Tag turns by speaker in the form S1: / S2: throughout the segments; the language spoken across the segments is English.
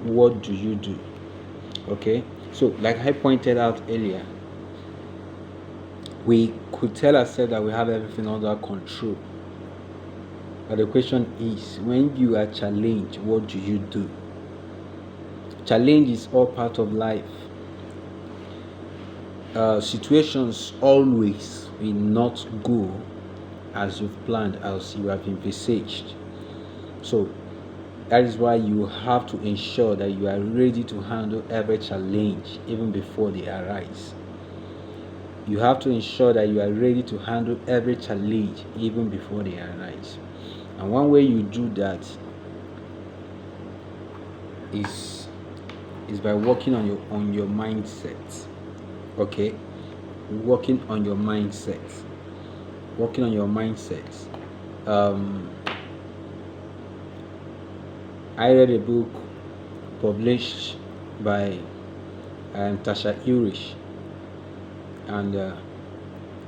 S1: what do you do? Okay, so like I pointed out earlier, we could tell ourselves that we have everything under control, but the question is, when you are challenged, what do you do? Challenge is all part of life. Situations always will not go as you've planned, as you have envisaged. So that is why you have to ensure that you are ready to handle every challenge even before they arise. You have to ensure that you are ready to handle every challenge even before they arise. And one way you do that is by working on your mindset. Okay, working on your mindset. I read a book published by Tasha Irish, and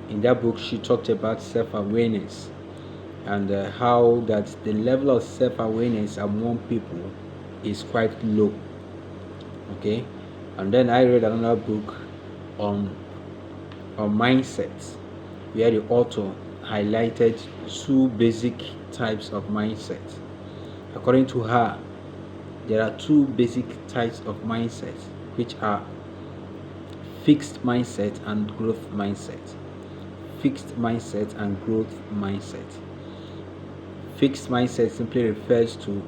S1: in that book she talked about self-awareness, and how that the level of self-awareness among people is quite low. Okay, and then I read another book on mindset, where the author highlighted 2 basic types of mindset. According to her, there are 2 basic types of mindset, which are fixed mindset and growth mindset. Fixed mindset and growth mindset. Fixed mindset simply refers to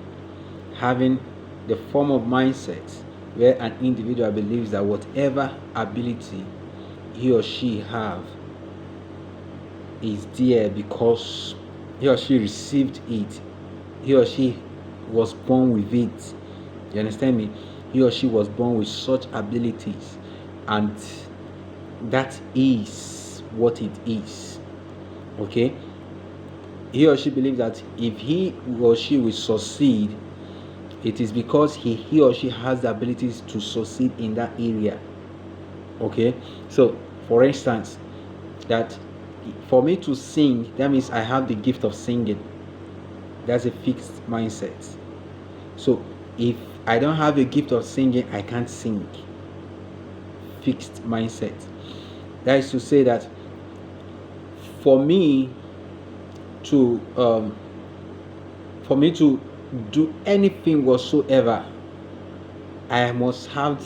S1: having the form of mindset where an individual believes that whatever ability he or she have is there because he or she received it. He or she was born with it. You understand me? He or she was born with such abilities, and that is what it is. Okay? He or she believes that if he or she will succeed, it is because he or she has the abilities to succeed in that area. Okay? So, for instance, that for me to sing, that means I have the gift of singing. That's a fixed mindset. So if I don't have a gift of singing, I can't sing. Fixed mindset. That is to say that for me to do anything whatsoever, I must have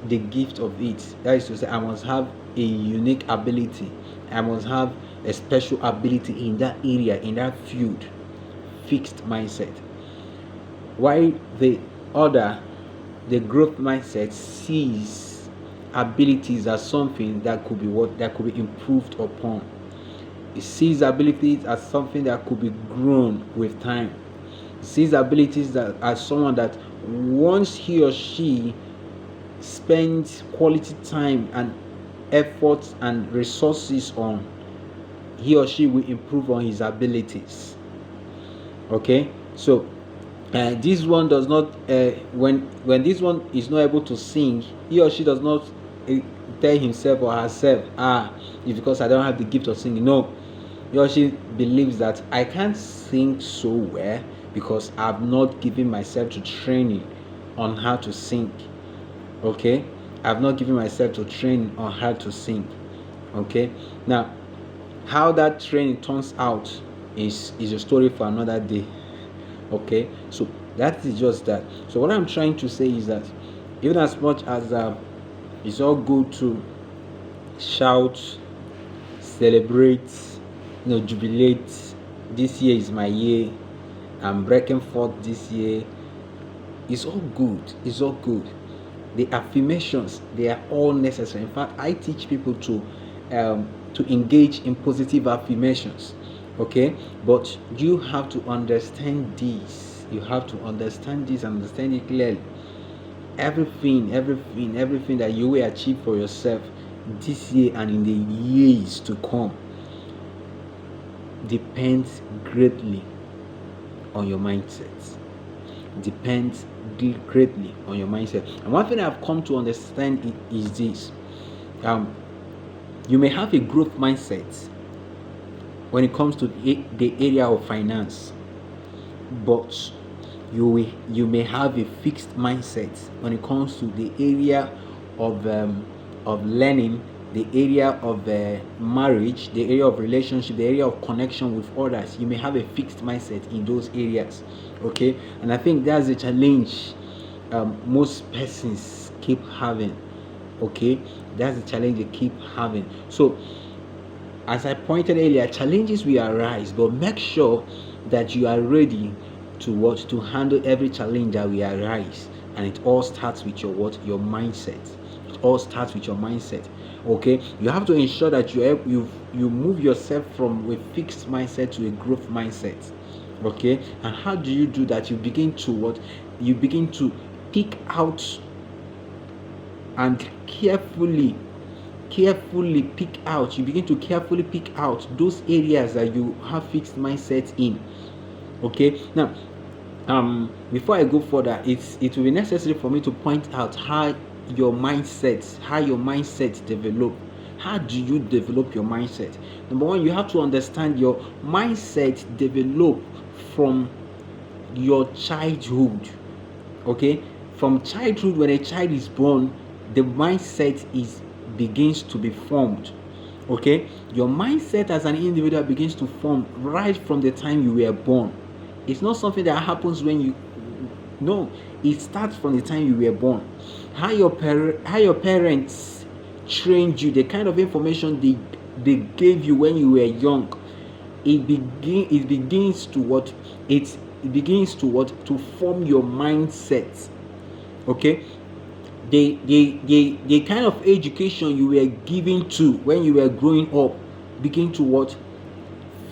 S1: the gift of it. That is to say, I must have a unique ability. I must have a special ability in that area, in that field. Fixed mindset. While the growth mindset sees abilities as something that could be improved upon. It sees abilities as something that could be grown with time. It sees abilities that as someone that once he or she spends quality time and effort and resources on, he or she will improve on his abilities. Okay, so this one does not when this one is not able to sing, he or she does not tell himself or herself, it's because I don't have the gift of singing. No, he or she believes that I can't sing so well because I've not given myself to training on how to sing. Okay, I've not given myself to training on how to sing. Okay, now how that training turns out is a story for another day. Okay, so that is just that. So what I'm trying to say is that even as much as it's all good to shout, celebrate, jubilate, this year is my year, I'm breaking forth this year, it's all good. The affirmations, they are all necessary. In fact, I teach people to engage in positive affirmations. Okay, but you have to understand this. You have to understand this and understand it clearly. Everything that you will achieve for yourself this year and in the years to come depends greatly on your mindset. Depends greatly on your mindset. And one thing I've come to understand is this: you may have a growth mindset when it comes to the area of finance, but you may have a fixed mindset when it comes to the area of learning, the area of marriage, the area of relationship, the area of connection with others. You may have a fixed mindset in those areas. Okay, and I think that's a challenge most persons keep having. Okay, that's the challenge they keep having. So as I pointed earlier, challenges will arise, but make sure that you are ready to handle every challenge that will arise. And it all starts with your mindset. It all starts with your mindset. Okay, you have to ensure that you move yourself from a fixed mindset to a growth mindset. Okay, and how do you do that? You begin to pick out and carefully pick out. You begin to carefully pick out those areas that you have fixed mindset in. Okay, now before I go further, it will be necessary for me to point out how your mindset develop. How do you develop your mindset? Number one, you have to understand your mindset develop from your childhood. Okay, from childhood, when a child is born, the mindset begins to be formed. Okay, your mindset as an individual begins to form right from the time you were born. It's not something that happens when you no, it starts from the time you were born. How your parents trained you, the kind of information they gave you when you were young, it begins to form your mindset. Okay, the kind of education you were given to when you were growing up begin to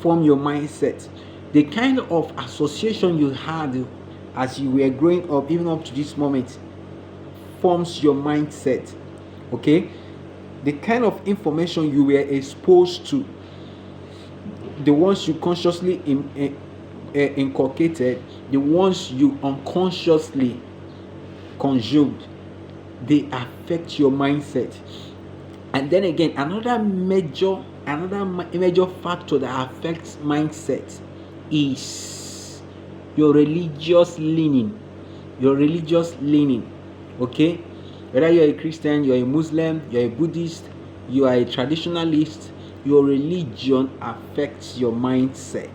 S1: form your mindset. The kind of association you had as you were growing up, even up to this moment, forms your mindset. Okay, the kind of information you were exposed to, the ones you consciously inculcated, the ones you unconsciously consumed, they affect your mindset. And then again, another major factor that affects mindset is your religious leaning. Okay, whether you're a Christian, you're a Muslim, you're a Buddhist, you are a traditionalist, your religion affects your mindset.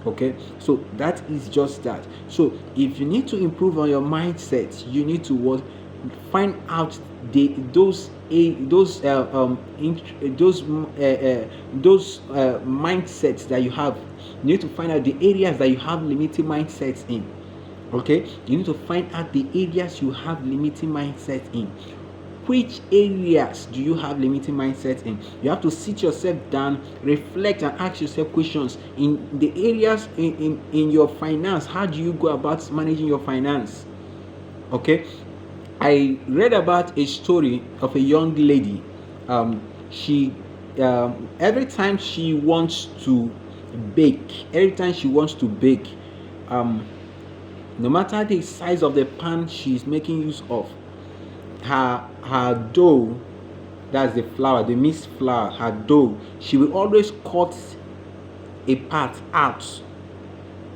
S1: Okay, so that is just that. So if you need to improve on your mindset, you need to find out those mindsets that you have. You need to find out the areas that you have limiting mindsets in. Okay, you need to find out the areas you have limiting mindset in. Which areas do you have limiting mindset in? You have to sit yourself down, reflect, and ask yourself questions. In the areas in your finance, how do you go about managing your finance? Okay, I read about a story of a young lady. She every time she wants to bake, no matter the size of the pan she's making use of, her dough, that's the flour, the mixed flour, her dough, she will always cut a part out.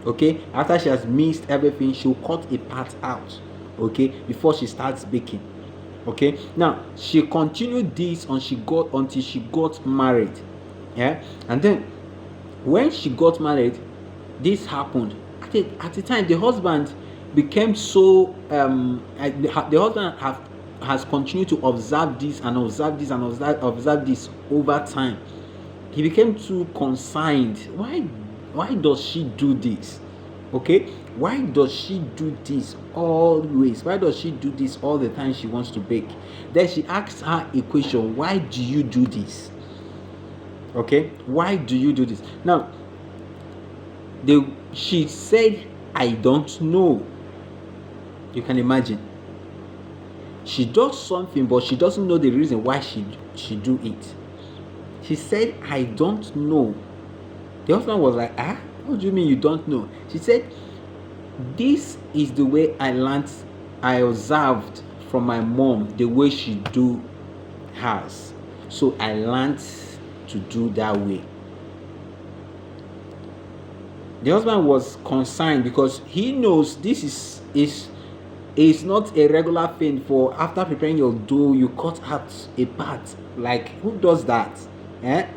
S1: Okay, after she has mixed everything, she will cut a part out, okay, before she starts baking. Okay, now she continued this until she got married. Yeah, and then when she got married, this happened. At the time, the husband became so the husband has continued to observe this over time. He became too concerned. Why does she do this? Okay, why does she do this always? Why does she do this all the time she wants to bake? Then she asked her a question: why do you do this? Okay, why do you do this? Now, she said, I don't know. You can imagine. She does something, but she doesn't know the reason why she do it. She said, I don't know. The husband was like, what do you mean you don't know? She said, this is the way I observed from my mom, the way she do hers. So I learned to do that way. The husband was concerned because he knows this is not a regular thing. For after preparing your dough, you cut out a part. Like, who does that? Eh?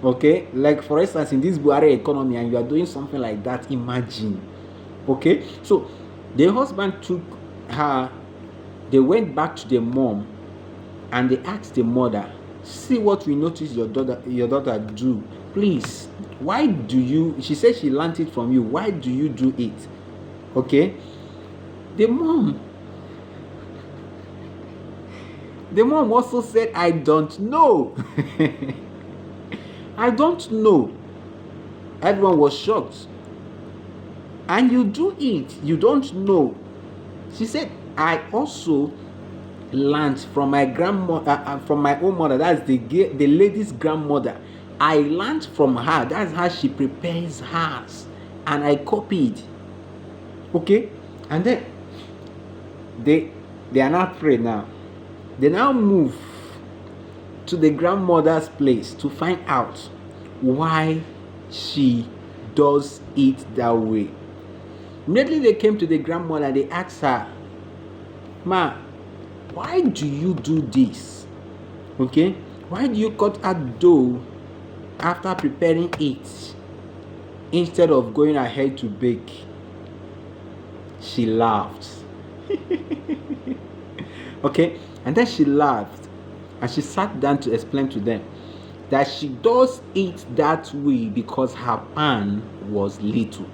S1: Okay, like for instance, in this Buhari economy, and you are doing something like that, imagine. Okay, so the husband took her, they went back to the mom, and they asked the mother, see what we noticed your daughter do. Please, why do you, she said she learned it from you, why do you do it? Okay, the mom also said, I don't know. I don't know. Everyone was shocked. And you do it, you don't know. She said, I also learned from my grandmother, from my own mother, that's the lady's grandmother. I learned from her, that's how she prepares hers, and I copied. Okay, and then they are not afraid now. They now move to the grandmother's place to find out why she does it that way. Immediately they came to the grandmother, they asked her, Ma, why do you do this? Okay, why do you cut out dough after preparing it instead of going ahead to bake? She laughed. Okay, and then she laughed and she sat down to explain to them that she does it that way because her pan was little.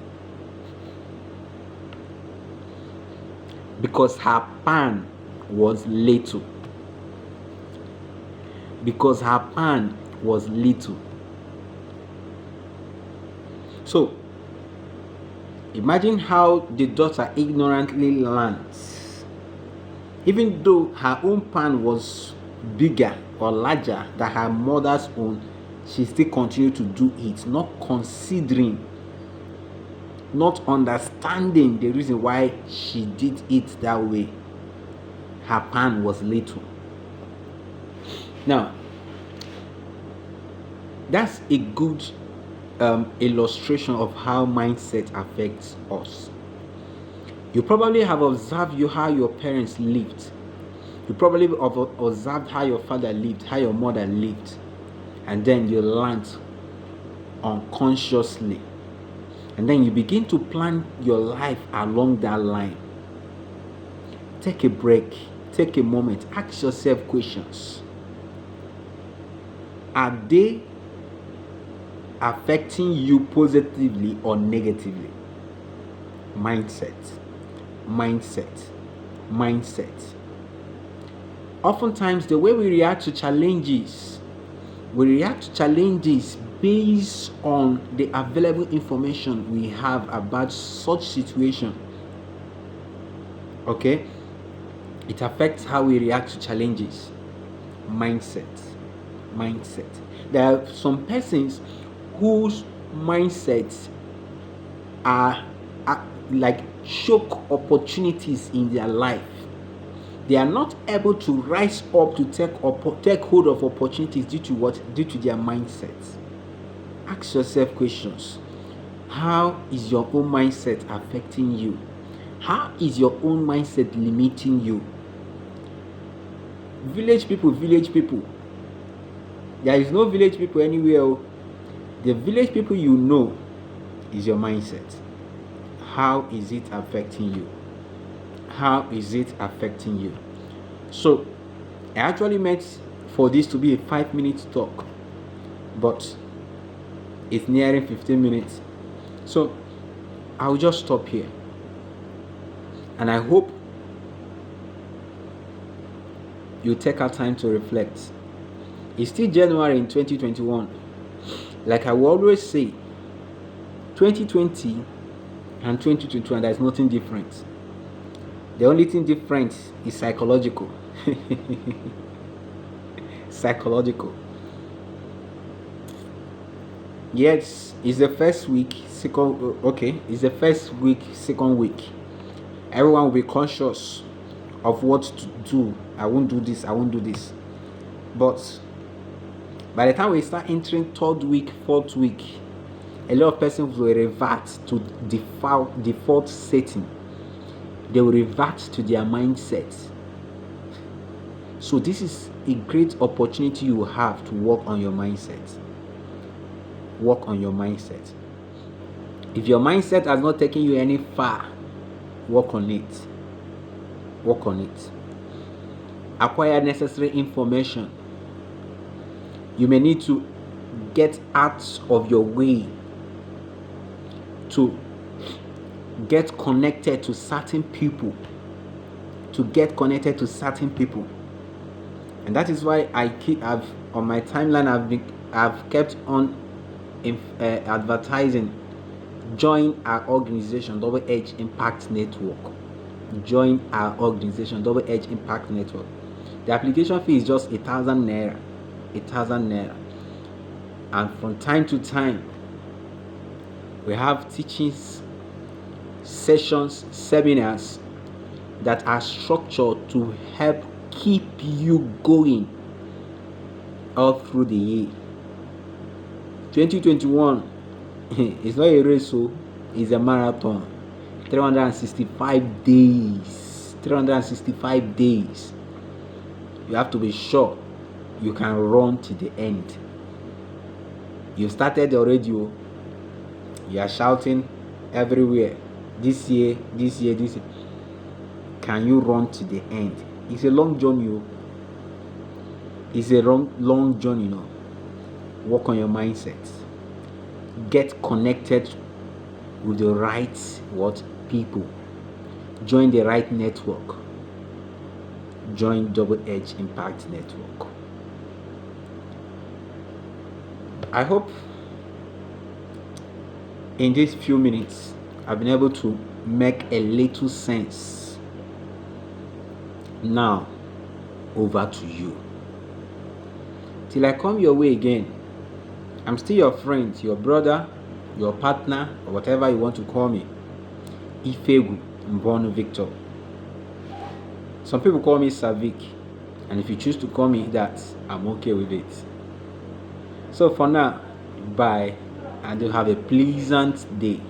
S1: Because her pan was little. Because her pan was little. So, imagine how the daughter ignorantly learns. Even though her own pan was bigger or larger than her mother's own, she still continued to do it, not considering, not understanding the reason why she did it that way. Her pan was little. Now, that's a good illustration of how mindset affects us. You probably have observed how your parents lived. You probably have observed how your father lived, how your mother lived, and then you learned unconsciously. And then you begin to plan your life along that line. Take a break, take a moment, ask yourself questions. Are they affecting you positively or negatively? Mindset. Oftentimes, the way we react to challenges based on the available information we have about such situation. Okay, it affects how we react to challenges. Mindset. There are some persons whose mindsets are like choke opportunities in their life. They are not able to rise up to take hold of opportunities due to what? Due to their mindsets. Ask yourself questions. How is your own mindset affecting you? How is your own mindset limiting you? Village people. There is no village people anywhere. The village people you know is your mindset. How is it affecting you? So, I actually meant for this to be a 5-minute talk, but it's nearing 15 minutes. So, I'll just stop here. And I hope you take our time to reflect. It's still January in 2021. Like I will always say, 2020 and 2021, there's nothing different. The only thing different is psychological. Yes, it's the first week, it's the first week, second week. Everyone will be conscious of what to do. I won't do this. But by the time we start entering third week, fourth week, a lot of persons will revert to default setting. They will revert to their mindset. So this is a great opportunity you have to work on your mindset. Work on your mindset. If your mindset has not taken you any far, work on it. Work on it. Acquire necessary information. You may need to get out of your way to get connected to certain people. And that is why I've on my timeline I've kept on advertising. Join our organization, Double Edge Impact Network. Join our organization, Double Edge Impact Network. The application fee is just 1,000 naira. 1,000 naira. And from time to time, we have teachings, sessions, seminars that are structured to help keep you going all through the year. 2021 it's not a race, so it's a marathon. 365 days. 365 days. You have to be sure you can run to the end. You started already. You are shouting everywhere. This year. Can you run to the end? It's a long journey. It's a long journey. Work on your mindset. Get connected with the right people. Join the right network. Join Double Edge Impact Network. I hope in these few minutes I've been able to make a little sense. Now over to you. Till I come your way again, I'm still your friend, your brother, your partner, or whatever you want to call me. IFEGWU-MBONU Victor. Some people call me Savik, and if you choose to call me that, I'm okay with it. So for now, bye, and you have a pleasant day.